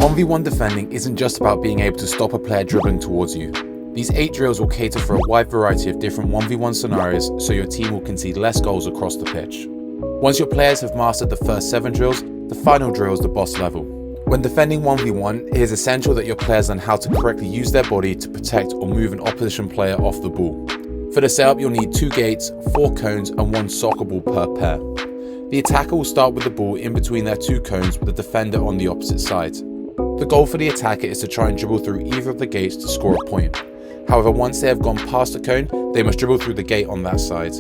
1v1 defending isn't just about being able to stop a player dribbling towards you. These 8 drills will cater for a wide variety of different 1v1 scenarios so your team will concede less goals across the pitch. Once your players have mastered the first 7 drills, the final drill is the boss level. When defending 1v1, it is essential that your players learn how to correctly use their body to protect or move an opposition player off the ball. For the setup, you'll need 2 gates, 4 cones and 1 soccer ball per pair. The attacker will start with the ball in between their 2 cones with the defender on the opposite side. The goal for the attacker is to try and dribble through either of the gates to score a point. However, once they have gone past the cone, they must dribble through the gate on that side.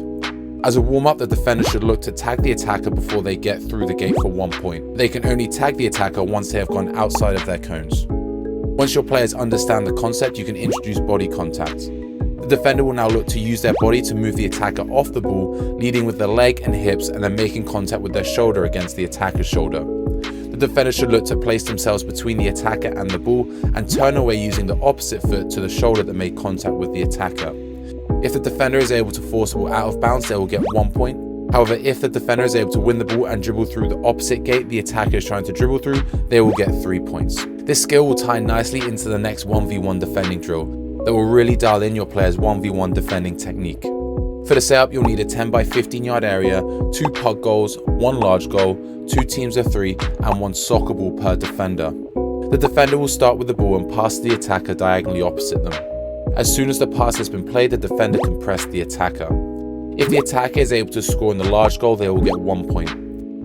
As a warm-up, the defender should look to tag the attacker before they get through the gate for 1 point. They can only tag the attacker once they have gone outside of their cones. Once your players understand the concept, you can introduce body contact. The defender will now look to use their body to move the attacker off the ball, leading with their leg and hips and then making contact with their shoulder against the attacker's shoulder. The defender should look to place themselves between the attacker and the ball and turn away using the opposite foot to the shoulder that made contact with the attacker. If the defender is able to force the ball out of bounds, they will get 1 point. However, if the defender is able to win the ball and dribble through the opposite gate the attacker is trying to dribble through, they will get 3 points. This skill will tie nicely into the next 1v1 defending drill that will really dial in your player's 1v1 defending technique. For the setup, you'll need a 10 by 15 yard area, 2 puck goals, 1 large goal, 2 teams of 3 and 1 soccer ball per defender. The defender will start with the ball and pass the attacker diagonally opposite them. As soon as the pass has been played, the defender can press the attacker. If the attacker is able to score in the large goal, they will get 1 point.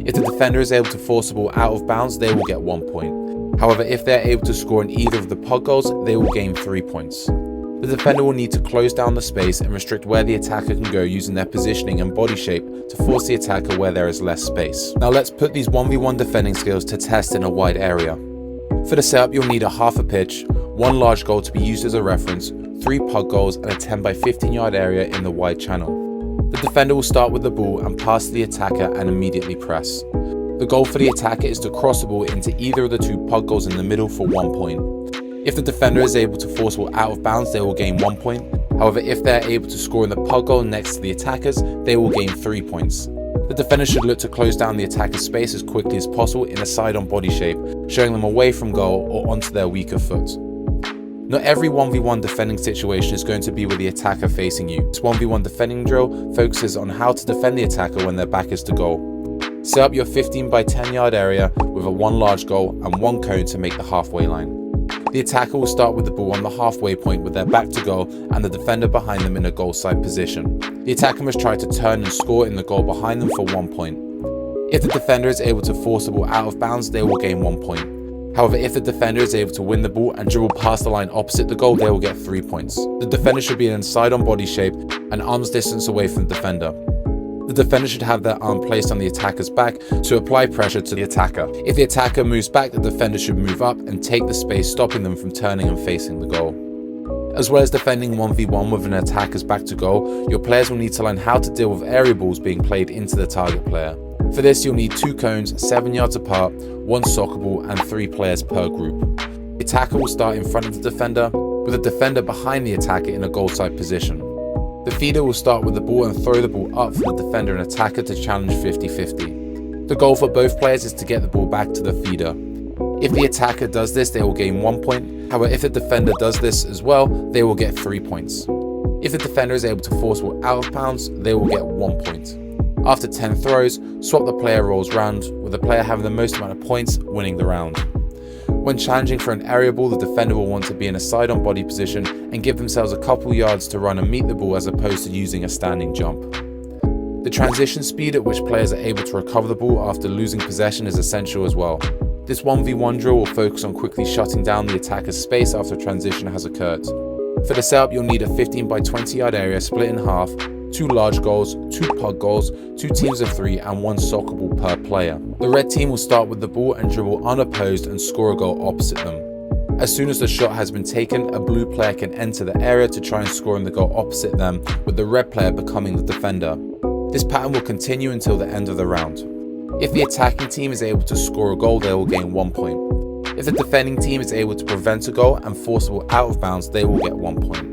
If the defender is able to force the ball out of bounds, they will get 1 point. However, if they are able to score in either of the puck goals, they will gain 3 points. The defender will need to close down the space and restrict where the attacker can go using their positioning and body shape to force the attacker where there is less space. Now let's put these 1v1 defending skills to test in a wide area. For the setup, you'll need a half a pitch, 1 large goal to be used as a reference, 3 puck goals and a 10 by 15 yard area in the wide channel. The defender will start with the ball and pass to the attacker and immediately press. The goal for the attacker is to cross the ball into either of the 2 puck goals in the middle for 1 point. If the defender is able to force the ball out of bounds, they will gain 1 point. However, if they are able to score in the puck goal next to the attackers, they will gain 3 points. The defender should look to close down the attacker's space as quickly as possible in a side-on body shape, showing them away from goal or onto their weaker foot. Not every 1v1 defending situation is going to be with the attacker facing you. This 1v1 defending drill focuses on how to defend the attacker when their back is to goal. Set up your 15 by 10 yard area with a 1 large goal and 1 cone to make the halfway line. The attacker will start with the ball on the halfway point with their back to goal and the defender behind them in a goal side position. The attacker must try to turn and score in the goal behind them for 1 point. If the defender is able to force the ball out of bounds, they will gain 1 point. However, if the defender is able to win the ball and dribble past the line opposite the goal, they will get 3 points. The defender should be in a side-on body shape and arm's distance away from the defender. The defender should have their arm placed on the attacker's back to apply pressure to the attacker. If the attacker moves back, the defender should move up and take the space, stopping them from turning and facing the goal. As well as defending 1v1 with an attacker's back to goal, your players will need to learn how to deal with aerial balls being played into the target player. For this, you'll need 2 cones 7 yards apart, 1 soccer ball and 3 players per group. The attacker will start in front of the defender, with the defender behind the attacker in a goal side position. The feeder will start with the ball and throw the ball up for the defender and attacker to challenge 50-50. The goal for both players is to get the ball back to the feeder. If the attacker does this, they will gain 1 point. However, if the defender does this as well, they will get 3 points. If the defender is able to force the ball out of bounds, they will get 1 point. After 10 throws, swap the player roles round, with the player having the most amount of points winning the round. When challenging for an area ball, the defender will want to be in a side-on body position and give themselves a couple yards to run and meet the ball as opposed to using a standing jump. The transition speed at which players are able to recover the ball after losing possession is essential as well. This 1v1 drill will focus on quickly shutting down the attacker's space after transition has occurred. For the setup, you'll need a 15 by 20 yard area split in half, 2 large goals, 2 puck goals, 2 teams of 3 and 1 soccer ball per player. The red team will start with the ball and dribble unopposed and score a goal opposite them. As soon as the shot has been taken, a blue player can enter the area to try and score in the goal opposite them, with the red player becoming the defender. This pattern will continue until the end of the round. If the attacking team is able to score a goal, they will gain 1 point. If the defending team is able to prevent a goal and force the ball out of bounds, they will get 1 point.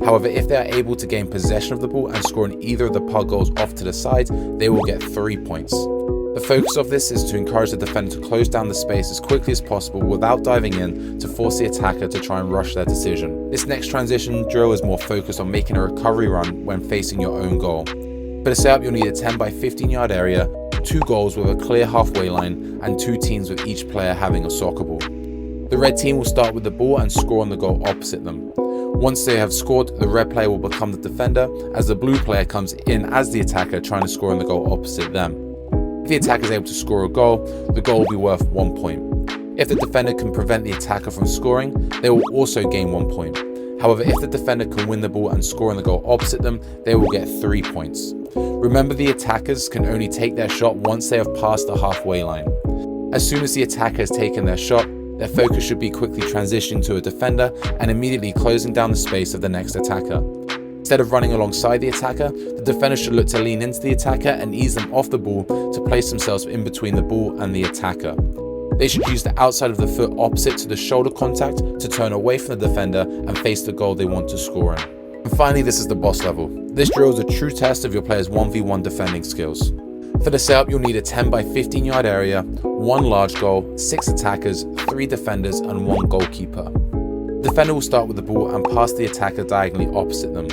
However, if they are able to gain possession of the ball and score in either of the puck goals off to the side, they will get 3 points. The focus of this is to encourage the defender to close down the space as quickly as possible without diving in to force the attacker to try and rush their decision. This next transition drill is more focused on making a recovery run when facing your own goal. For the setup, you'll need a 10 by 15 yard area, 2 goals with a clear halfway line, and 2 teams with each player having a soccer ball. The red team will start with the ball and score on the goal opposite them. Once they have scored, the red player will become the defender as the blue player comes in as the attacker trying to score on the goal opposite them. If the attacker is able to score a goal, the goal will be worth 1 point. If the defender can prevent the attacker from scoring, they will also gain 1 point. However, if the defender can win the ball and score on the goal opposite them, they will get 3 points. Remember, the attackers can only take their shot once they have passed the halfway line. As soon as the attacker has taken their shot, their focus should be quickly transitioning to a defender and immediately closing down the space of the next attacker. Instead of running alongside the attacker, the defender should look to lean into the attacker and ease them off the ball to place themselves in between the ball and the attacker. They should use the outside of the foot opposite to the shoulder contact to turn away from the defender and face the goal they want to score in. And finally, this is the boss level. This drill is a true test of your player's 1v1 defending skills. For the setup, you'll need a 10 by 15 yard area, 1 large goal, 6 attackers, 3 defenders, and 1 goalkeeper. The defender will start with the ball and pass the attacker diagonally opposite them.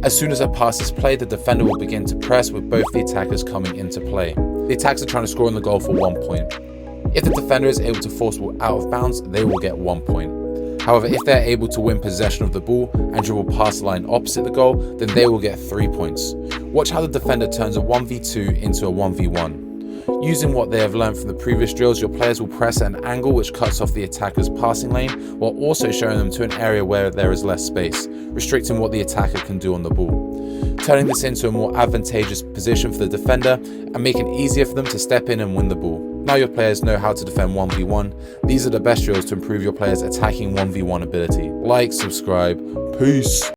As soon as a pass is played, the defender will begin to press with both the attackers coming into play. The attackers are trying to score on the goal for 1 point. If the defender is able to force the ball out of bounds, they will get 1 point. However, if they're able to win possession of the ball and dribble past the line opposite the goal, then they will get 3 points. Watch how the defender turns a 1v2 into a 1v1. Using what they have learned from the previous drills, your players will press at an angle which cuts off the attacker's passing lane, while also showing them to an area where there is less space, restricting what the attacker can do on the ball. Turning this into a more advantageous position for the defender and making it easier for them to step in and win the ball. Now your players know how to defend 1v1. These are the best drills to improve your players' attacking 1v1 ability. Like, subscribe, peace!